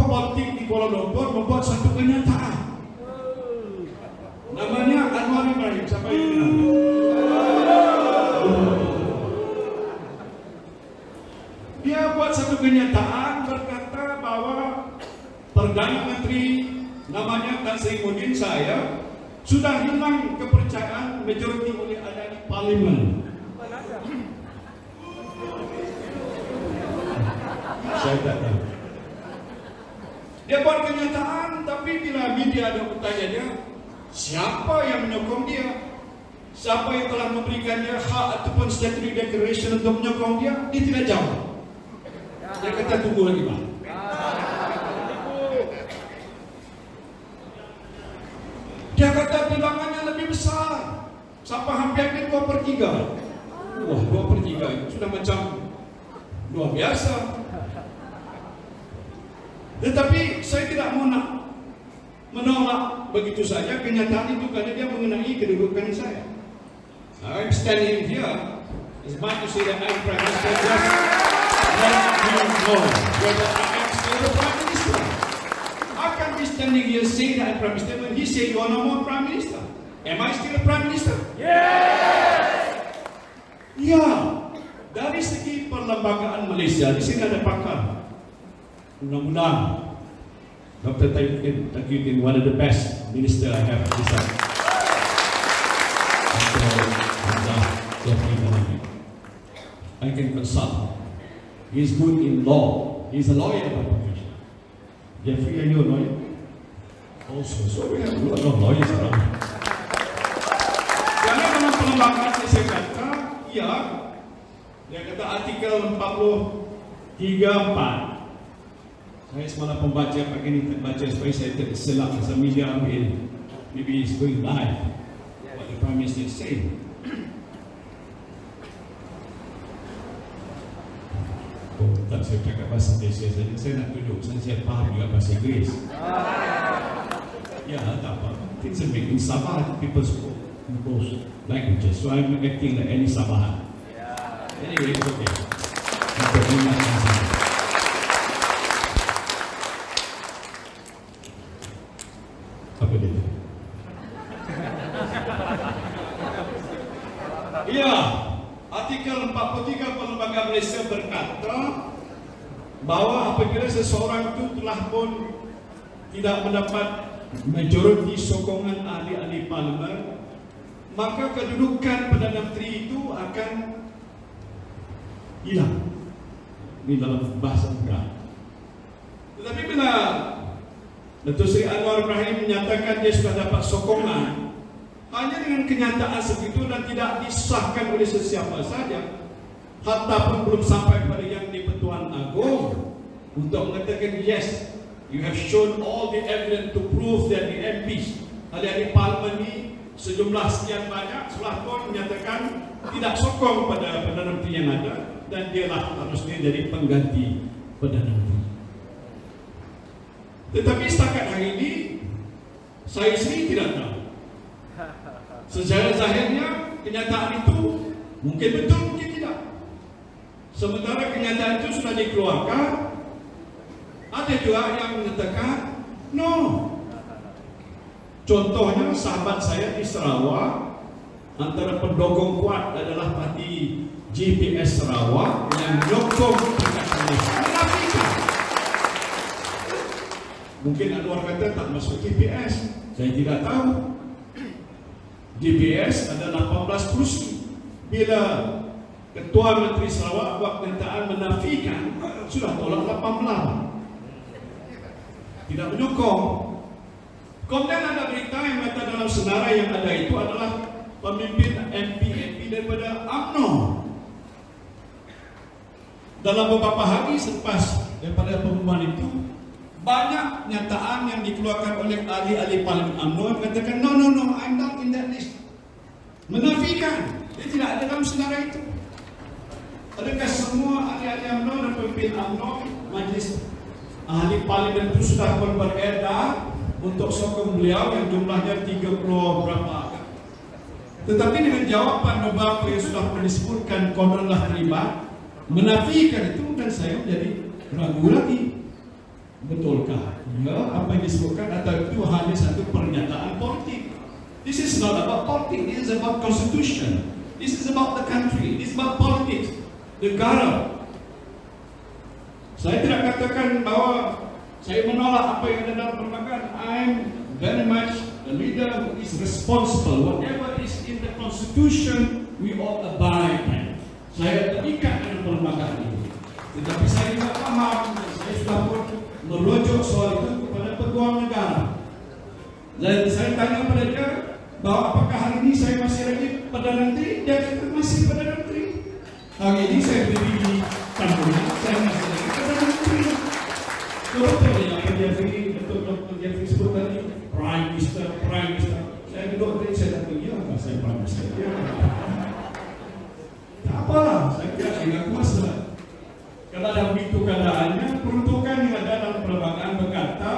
tokoh politik di Kuala Lumpur membuat satu kenyataan. Namanya Anwar Ibrahim. Siapa yang kenal? Dia buat satu kenyataan berkata bahwa Perdana Menteri namanya Tan Sri Muhyiddin saya sudah hilang kepercayaan majoriti oleh ahli parlimen. Saya tak tahu. Dia buat kenyataan, tapi bila media ada bertanya dia, siapa yang menyokong dia? Siapa yang telah memberikan dia hak ataupun statutory declaration untuk menyokong dia? Dia tidak jawab. Dia kata tunggu lagi Pak. Dia kata bilangannya lebih besar. Sampai hampir 2/3. Wah, 2/3 itu sudah macam luar biasa. Tetapi saya tidak mau menolak begitu saja kenyataan itu karena dia mengenai kedudukan saya. I'm standing here is much to say that I'm Prime Minister, just let me know whether I am still the Prime Minister. How can we standing here say that I'm Prime Minister when he say you are no more Prime Minister? Am I still the Prime Minister? Yes! Ya, dari segi perlembagaan Malaysia, di sini ada pakar. Mudah-mudahan Dr. Tauhidin, one of the best minister I have this time. I can consult. He's good in law. He's a lawyer by profession. Jeffrey, are you a lawyer? Also, so we have a lot of lawyers around. Karena dalam perlembagaan saya kata, ya, dia kata artikel 43(4). Saya semalam pembaca pagi ini terbaca supaya saya terselak masa media ambil. Maybe it's going live. What the Prime Minister say. Oh, tak saya cakap bahasa Malaysia saja. Saya nak tunjuk saya faham juga bahasa Inggeris. Ya, tak apa. It's a big in Sabah people speak both languages. So I'm acting like any Sabahan. Anyway, it's okay. Apa dia? Ya, artikel 43 Perlembagaan Malaysia berkata bahawa apabila seseorang itu telah pun tidak mendapat majoriti sokongan ahli-ahli parlimen, maka kedudukan Perdana Menteri itu akan hilang. Ini dalam bahasa berat. Tetapi bila Datuk Seri Anwar Ibrahim menyatakan dia sudah dapat sokongan hanya dengan kenyataan segitu dan tidak disahkan oleh sesiapa saja, hatta pun belum sampai pada Yang di-Pertuan Agong untuk mengatakan yes, you have shown all the evidence to prove that the MPs ahli-ahli parlimen ini sejumlah sekian banyak telah pun menyatakan tidak sokong pada Perdana Menteri yang ada dan dialah harusnya jadi pengganti Perdana Menteri. Tetapi setakat hari ini saya sendiri tidak tahu. Secara zahirnya kenyataan itu mungkin betul, mungkin tidak. Sementara kenyataan itu sudah dikeluarkan, ada juga yang mengatakan no. Contohnya sahabat saya di Sarawak, antara pendukung kuat adalah parti JPS Sarawak yang menyokong Pakatan Malaysia. Mungkin Anwar kata tak masuk JPS. Saya tidak tahu. JPS ada 18 kursi. Bila Ketua Menteri Sarawak buat pernyataan menafikan, sudah tolak 18. Tidak menyokong. Kemudian ada berita yang mengatakan dalam senarai yang ada itu adalah pemimpin MP daripada UMNO. Dalam beberapa hari selepas daripada pengumuman itu, banyak nyataan yang dikeluarkan oleh ahli-ahli parlimen UMNO mengatakan no, I'm not in that list. Menafikan, dia tidak ada dalam senarai itu. Adakah semua ahli-ahli UMNO dan pemimpin UMNO, majlis ahli parlimen itu sudah beredar untuk sokong beliau yang jumlahnya 30 berapa? Tetapi dengan jawapan beberapa yang sudah disebutkan konon lah terlibat, menafikan itu, dan saya menjadi ragu lagi. Betulkah? Ya, apa yang disebutkan atau itu hanya satu pernyataan politik? This is not about politics. This is about constitution. This is about the country. This is about politics. Negara. Saya tidak katakan bahwa saya menolak apa yang ada dalam perlembagaan. I'm very much a leader who is responsible. Whatever is in the constitution, we all abide by. Saya terikat dengan perlembagaan itu. Tetapi saya juga paham, saya sudah pun merujuk soal itu kepada peguam negara. Dan saya tanya pada dia, bahwa apakah hari ini saya masih lagi Perdana Menteri? Dia kata masih Perdana Menteri. Hari ini saya berdiri di kampungnya, saya masih lagi Perdana Menteri. Betul yang Jeffrey, betul Dr. Jeffrey sebut tadi, Prime Minister. Saya duduk tadi, saya kata, ya saya Prime Minister. Ya. Tak apalah, saya kira ingat kuasa. Kalau ada begitu keadaannya, peruntukan yang ada dalam perlembagaan berkata,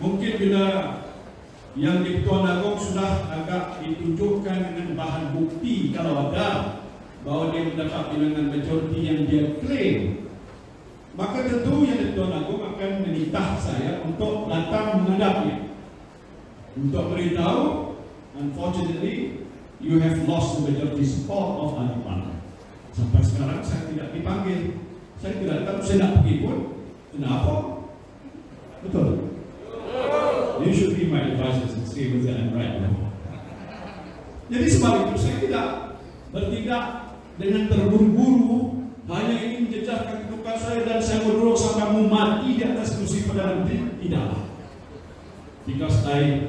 mungkin bila yang di Tuan Agong sudah agak ditunjukkan dengan bahan bukti kalau ada bahawa dia mendapat bilangan majoriti yang dia klaim, maka tentu yang di Tuan Agong akan menitah saya untuk datang menghadapnya untuk beritahu, unfortunately you have lost the majority support of Adipan. Sampai sekarang saya tidak dipanggil, saya tidak tahu, saya nak pergi pun. Kenapa? Betul. You should be my advisors and see whether I'm right or not. Jadi sebab itu saya tidak bertindak dengan terburu-buru, hanya ingin menjejaskan kedudukan saya dan saya berduduk sampai mau mati di atas kursi Perdana Menteri. Tidaklah. Because I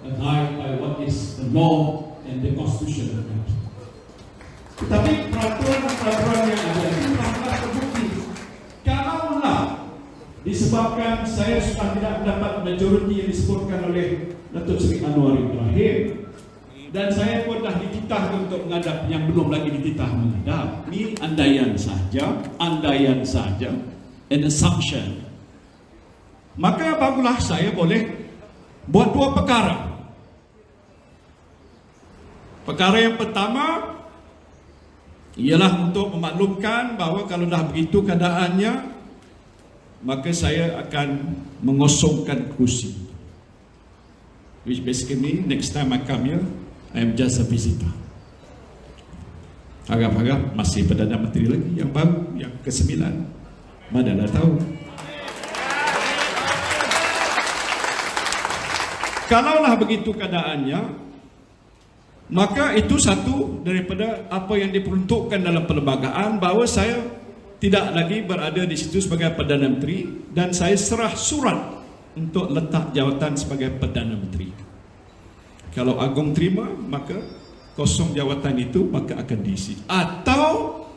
abide by what is the law and the constitution of the country. Tetapi peraturan yang ada itu telah terbukti. Kalaulah disebabkan saya sudah tidak mendapat majoriti yang disebutkan oleh Datuk Seri Anwar Ibrahim, dan saya pun dah dititah untuk menghadap yang belum lagi dititah menghadap. Ini andaian saja, an assumption. Maka barulah saya boleh buat dua perkara. Perkara yang pertama ialah untuk memaklumkan bahawa kalau dah begitu keadaannya, maka saya akan mengosongkan kursi. Which basically next time I come here, I am just a visitor. Harap-harap masih Perdana Menteri lagi yang baru, yang ke-9. Mana dah tahu. Kalaulah begitu keadaannya, maka itu satu daripada apa yang diperuntukkan dalam perlembagaan, bahawa saya tidak lagi berada di situ sebagai Perdana Menteri dan saya serah surat untuk letak jawatan sebagai Perdana Menteri. Kalau Agong terima, maka kosong jawatan itu maka akan diisi. Atau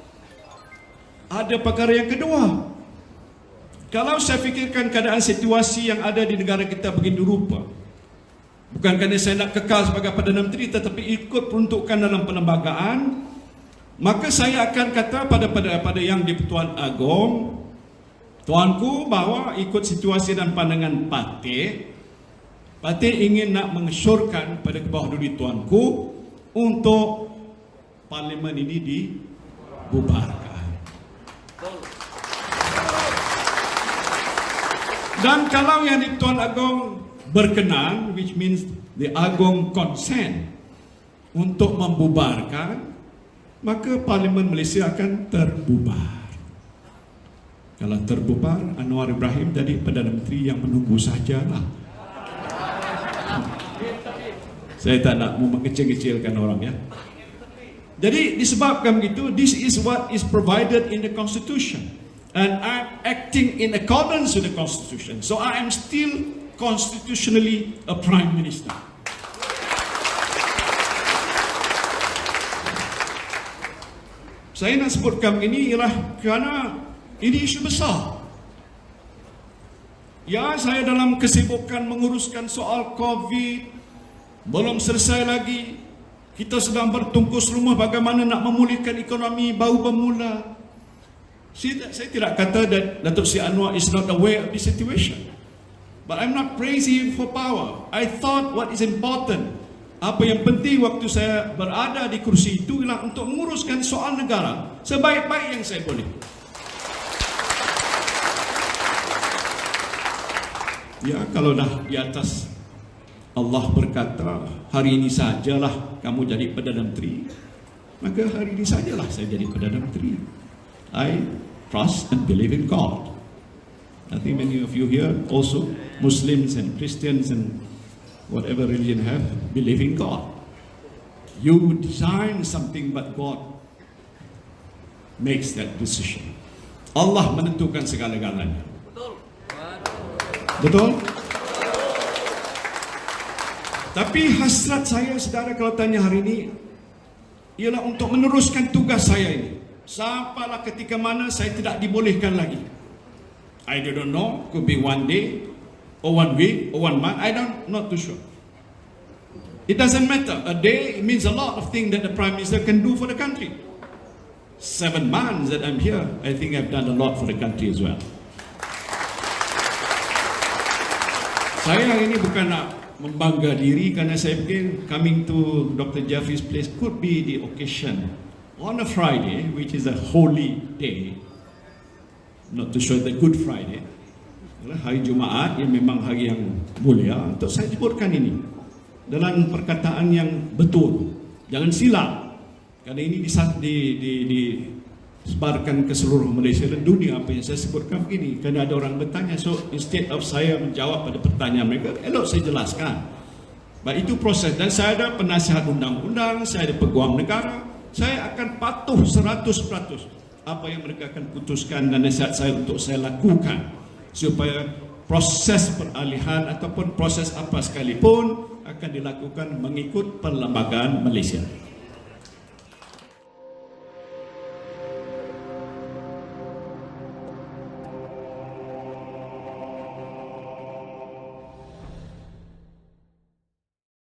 ada perkara yang kedua. Kalau saya fikirkan keadaan situasi yang ada di negara kita begitu rupa, bukan kerana saya nak kekal sebagai Perdana Menteri, tetapi ikut peruntukan dalam perlembagaan, maka saya akan kata pada yang di-Pertuan Agong, tuanku, bahawa ikut situasi dan pandangan Parti ingin nak mengesyorkan pada bawah diri tuanku untuk parlimen ini dibubarkan. Dan kalau yang di-Pertuan Agong berkenan, which means the Agong consent untuk membubarkan, maka Parlimen Malaysia akan terbubar. Kalau terbubar, Anwar Ibrahim jadi Perdana Menteri yang menunggu sajalah. Saya tak nak mengecil-kecilkan orang, ya. Jadi disebabkan begitu, this is what is provided in the Constitution, and I'm acting in accordance with the Constitution. So I am still constitutionally a Prime Minister. Saya nak sebutkan ini ialah kerana ini isu besar. Ya, saya dalam kesibukan menguruskan soal COVID, belum selesai lagi. Kita sedang bertungkus rumah bagaimana nak memulihkan ekonomi baru bermula. Saya tidak kata that Datuk Seri Anwar is not aware of the situation. But I'm not praising him for power. I thought what is important, apa yang penting waktu saya berada di kursi itu ialah untuk menguruskan soal negara sebaik-baik yang saya boleh. Ya, kalau dah di atas Allah berkata, hari ini sajalah kamu jadi Perdana Menteri, maka hari ini sajalah saya jadi Perdana Menteri. I trust and believe in God. I think many of you here also, Muslims and Christians and whatever religion have, believe in God. You design something but God makes that decision. Allah menentukan segala-galanya. Betul? Tapi hasrat saya, saudara, kalau tanya hari ini, ialah untuk meneruskan tugas saya ini. Sampailah ketika mana saya tidak dibolehkan lagi. I don't know, could be one day, or 1 week, or 1 month, not too sure. It doesn't matter. A day means a lot of things that the Prime Minister can do for the country. 7 months that I'm here, I think I've done a lot for the country as well. Saya hari ini bukan nak membangga diri, kerana saya fikir coming to Dr. Jeffrey's place could be the occasion on a Friday, which is a holy day, not to show the Good Friday, hari Jumaat yang memang hari yang mulia, untuk saya sebutkan ini dalam perkataan yang betul, jangan silap, kerana ini disebarkan ke seluruh Malaysia dan dunia. Apa yang saya sebutkan begini, kerana ada orang bertanya, so instead of saya menjawab pada pertanyaan mereka, elok saya jelaskan. Baik, itu proses, dan saya ada penasihat undang-undang, saya ada peguam negara, saya akan patuh 100% apa yang mereka akan putuskan dan nasihat saya untuk saya lakukan, supaya proses peralihan ataupun proses apa sekalipun akan dilakukan mengikut perlembagaan Malaysia.